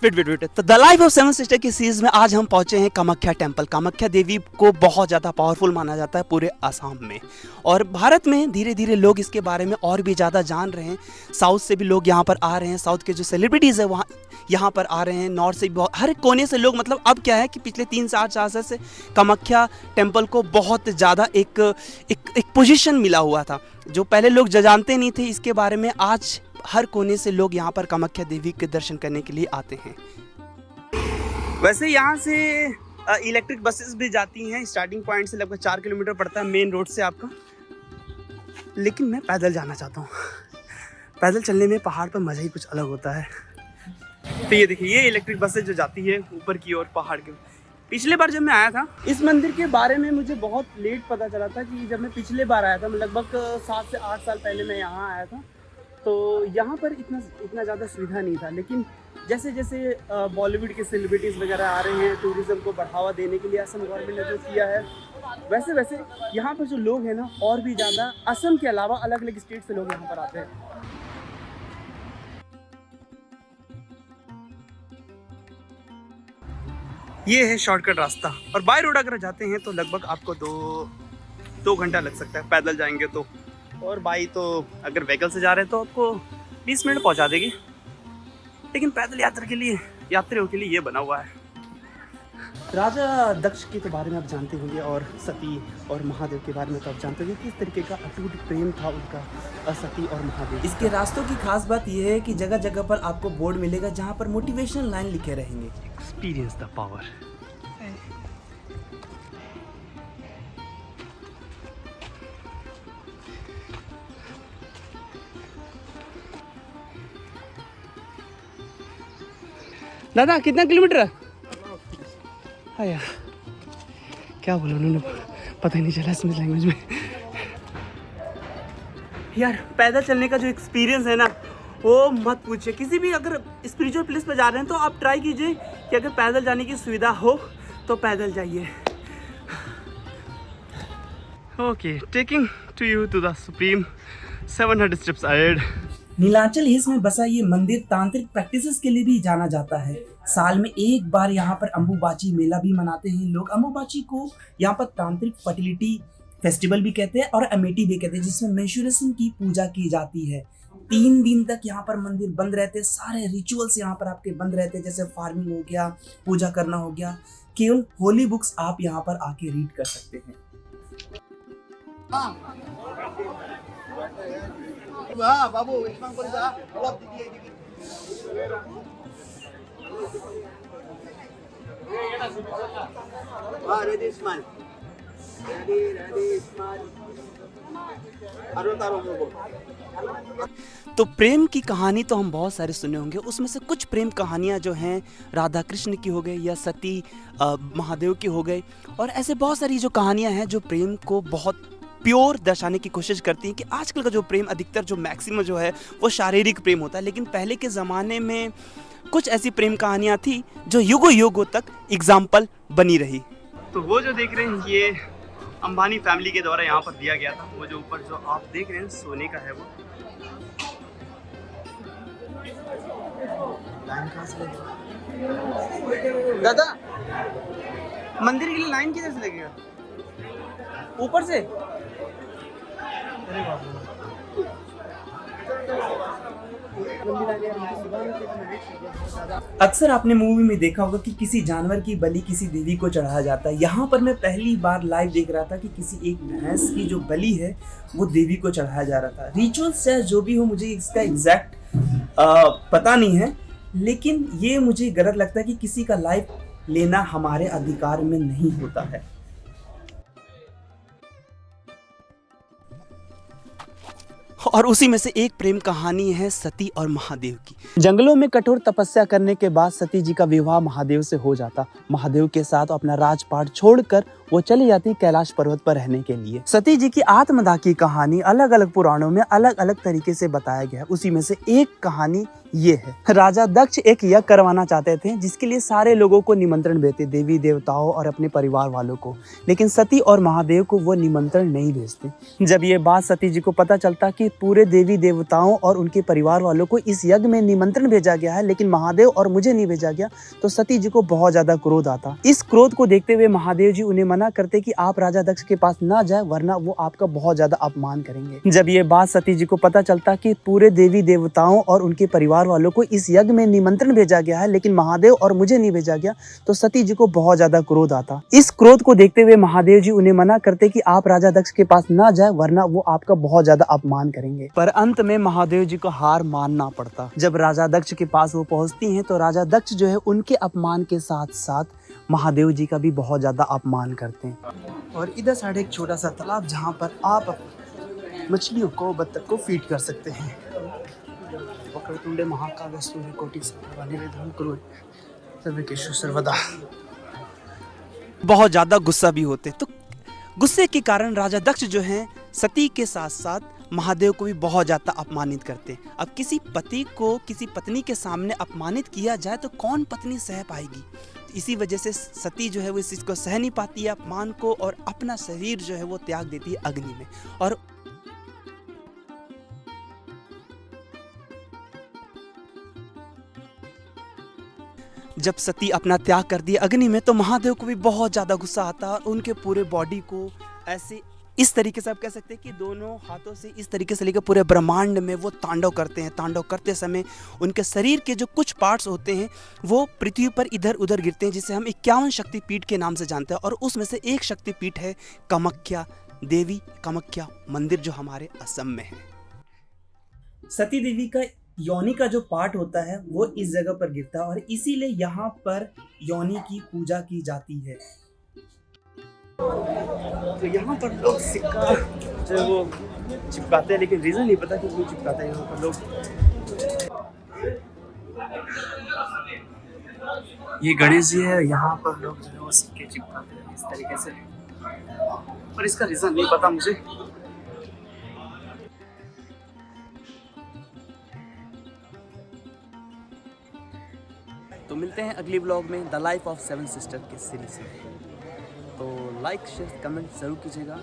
Wait तो the life of seven sister की series में आज हम पहुंचे हैं कामाख्या टेम्पल। कामाख्या देवी को बहुत ज़्यादा पावरफुल माना जाता है पूरे असम में, और भारत में धीरे धीरे लोग इसके बारे में और भी ज़्यादा जान रहे हैं। साउथ से भी लोग यहाँ पर आ रहे हैं, साउथ के जो सेलिब्रिटीज़ है वहाँ यहाँ पर आ रहे हैं, नॉर्थ से भी हर कोने से लोग। मतलब अब क्या है कि पिछले 3-4 साल से कामाख्या टेम्पल को बहुत ज़्यादा एक पोजीशन मिला हुआ था, जो पहले लोग जानते नहीं थे इसके बारे में। आज हर कोने से लोग यहाँ पर कामाख्या देवी के दर्शन करने के लिए आते हैं। वैसे यहाँ से इलेक्ट्रिक बसेस भी जाती हैं, स्टार्टिंग पॉइंट से लगभग 4 किलोमीटर पड़ता है मेन रोड से आपका, लेकिन मैं पैदल जाना चाहता हूँ। पैदल चलने में पहाड़ पर मज़ा ही कुछ अलग होता है। तो ये देखिए, ये इलेक्ट्रिक बसेस जो जाती है ऊपर की ओर पहाड़ के। पिछले बार जब मैं आया था इस मंदिर के बारे में मुझे बहुत लेट पता चला था कि जब मैं पिछले बार आया था, लगभग 7 से 8 साल पहले मैं यहाँ आया था, तो यहाँ पर इतना ज़्यादा सुविधा नहीं था। लेकिन जैसे जैसे बॉलीवुड के सेलिब्रिटीज़ वगैरह आ रहे हैं, टूरिज़्म को बढ़ावा देने के लिए असम गवर्नमेंट ने जो किया है, वैसे वैसे यहाँ पर जो लोग हैं ना, और भी ज़्यादा असम के अलावा अलग अलग स्टेट से लोग यहाँ पर आते हैं। ये है शॉर्टकट रास्ता, और बाय रोड अगर जाते हैं तो लगभग आपको दो घंटा लग सकता है पैदल जाएंगे तो, और बाई तो अगर व्हीकल से जा रहे हैं तो आपको 20 मिनट पहुंचा देगी। लेकिन पैदल यात्रियों के लिए ये बना हुआ है। राजा दक्ष के बारे में आप जानते होंगे, और सती और महादेव के बारे में तो आप जानते होंगे किस तरीके का अटूट प्रेम था उनका सती और महादेव। इसके रास्तों की खास बात यह है कि जगह जगह पर आपको बोर्ड मिलेगा जहाँ पर मोटिवेशनल लाइन लिखे रहेंगे, एक्सपीरियंस द पावर। दादा कितना किलोमीटर है? हाँ यार, क्या बोला उन्होंने, पता ही नहीं चला इसमें लैंग्वेज में। यार पैदल चलने का जो एक्सपीरियंस है ना, वो मत पूछिए। किसी भी अगर स्पिरिचुअल प्लेस पर जा रहे हैं तो आप ट्राई कीजिए कि अगर पैदल जाने की सुविधा हो तो पैदल जाइए। Okay, taking to you to the supreme 700 steps ahead. Nilanchal hills में बसा ये मंदिर तांत्रिक प्रैक्टिसेस के लिए भी जाना जाता है। साल में एक बार यहाँ पर अम्बुबाची मेला भी मनाते हैं लोग। अम्बुबाची को यहाँ पर तांत्रिक फर्टिलिटी फेस्टिवल भी कहते हैं और अमेठी भी कहते हैं, जिसमें मेंस्ट्रुएशन की पूजा की जाती है। 3 दिन तक यहाँ पर मंदिर बंद रहते हैं, सारे रिचुअल्स यहाँ पर आपके बंद रहते हैं, जैसे फार्मिंग हो गया, पूजा करना हो गया। केवल होली बुक्स आप यहाँ पर आके रीड कर सकते हैं। बाबू तो प्रेम की कहानी तो हम बहुत सारे सुने होंगे, उसमें से कुछ प्रेम कहानियां जो हैं राधा कृष्ण की हो गई या सती महादेव की हो गई, और ऐसे बहुत सारी जो कहानियां हैं जो प्रेम को बहुत प्योर दर्शाने की कोशिश करती हैं। कि आजकल का जो प्रेम अधिकतर जो मैक्सिमम जो है वो शारीरिक प्रेम होता है, लेकिन पहले के ज़माने में कुछ ऐसी प्रेम कहानियाँ थी जो युगों तक एग्जाम्पल बनी रही। तो वो जो देख रहे हैं ये अंबानी फैमिली के द्वारा यहाँ पर दिया गया था। वो जो ऊपर जो आप देख रहे हैं सोने का है वो। दादा मंदिर के लिए लाइन किधर से लगेगा? ऊपर से? अक्सर आपने मूवी में देखा होगा कि किसी जानवर की बलि किसी देवी को चढ़ाया जाता है। यहाँ पर मैं पहली बार लाइव देख रहा था कि किसी एक भैंस की जो बलि है वो देवी को चढ़ाया जा रहा था। रिचुअल्स चाहे जो भी हो, मुझे इसका एग्जैक्ट पता नहीं है, लेकिन ये मुझे गलत लगता है कि किसी का लाइफ लेना हमारे अधिकार में नहीं होता है। और उसी में से एक प्रेम कहानी है सती और महादेव की। जंगलों में कठोर तपस्या करने के बाद सती जी का विवाह महादेव से हो जाता। महादेव के साथ अपना राजपाट छोड़कर वो चली जाती कैलाश पर्वत पर रहने के लिए। सती जी की आत्मदाह की कहानी अलग अलग पुराणों में अलग अलग तरीके से बताया गया है। उसी में से एक कहानी ये है। राजा दक्ष एक यज्ञ करवाना चाहते थे जिसके लिए सारे लोगों को निमंत्रण भेजते, देवी देवताओं और अपने परिवार वालों को, लेकिन सती और महादेव को वो निमंत्रण नहीं भेजते। जब ये बात सती जी को पता चलता कि पूरे देवी देवताओं और उनके परिवार वालों को इस यज्ञ में निमंत्रण भेजा गया है लेकिन महादेव और मुझे नहीं भेजा गया, तो सती जी को बहुत ज्यादा क्रोध आता। इस क्रोध को देखते हुए महादेव जी उन्हें मना करते कि आप राजा दक्ष के पास ना जाए वरना वो आपका बहुत ज्यादा अपमान करेंगे। जब ये बात सती जी को पता चलता कि पूरे देवी देवताओं और उनके परिवार वालों को इस यज्ञ में निमंत्रण भेजा गया है लेकिन महादेव और मुझे नहीं भेजा गया, तो सती जी को बहुत ज्यादा क्रोध आता। इस क्रोध को देखते हुए महादेव जी उन्हें मना करते कि आप राजा दक्ष के पास ना जाए वरना वो आपका बहुत ज्यादा अपमान करेंगे। पर अंत में महादेव जी को हार मानना पड़ता। जब राजा दक्ष के पास वो पहुंचती हैं तो राजा दक्ष जो है उनके अपमान के साथ साथ महादेव जी का भी बहुत ज्यादा अपमान करते हैं। और इधर साइड एक छोटा सा तालाब जहाँ पर आप मछलियों को, बत्तख को फीड कर सकते हैं। वक्रतुंडे महाकाय सूर्यकोटि समप्रभा कुरु सर्वकेषु सर्वदा। बहुत ज्यादा गुस्सा भी होते, तो गुस्से के कारण राजा दक्ष जो हैं सती के साथ साथ महादेव को भी बहुत ज्यादा अपमानित करते। अब किसी पति को किसी पत्नी के सामने अपमानित किया जाए तो कौन पत्नी सह पाएगी। इसी वजह से सती जो है वो इस चीज को सह नहीं पाती है, अपमान को, और अपना शरीर जो है वो त्याग देती है अग्नि में। और जब सती अपना त्याग कर दिया अग्नि में तो महादेव को भी बहुत ज्यादा गुस्सा आता और उनके पूरे बॉडी को ऐसे इस तरीके से आप कह सकते हैं कि दोनों हाथों से इस तरीके से लेकर पूरे ब्रह्मांड में वो तांडव करते हैं। तांडव करते समय उनके शरीर के जो कुछ पार्ट्स होते हैं वो पृथ्वी पर इधर उधर गिरते हैं, जिसे हम 51 शक्तिपीठ के नाम से जानते हैं। और उसमें से एक शक्तिपीठ है कामाख्या देवी, कामाख्या मंदिर जो हमारे असम में है। सती देवी का योनि का जो पार्ट होता है वो इस जगह पर गिरता है और इसीलिए यहाँ पर योनि की पूजा की जाती है। तो यहाँ पर लोग सिक्का जो है वो चिपकाते हैं, लेकिन रीजन नहीं पता कि क्यों चिपकाते हैं यहाँ पर लोग। ये गणेश जी है, यहाँ पर लोग जो है वो सिक्के चिपकाते हैं इस तरीके से, पर इसका रीजन नहीं पता मुझे। तो मिलते हैं अगली ब्लॉग में द लाइफ ऑफ 7 सिस्टर के सीरीज में। तो लाइक शेयर कमेंट जरूर कीजिएगा।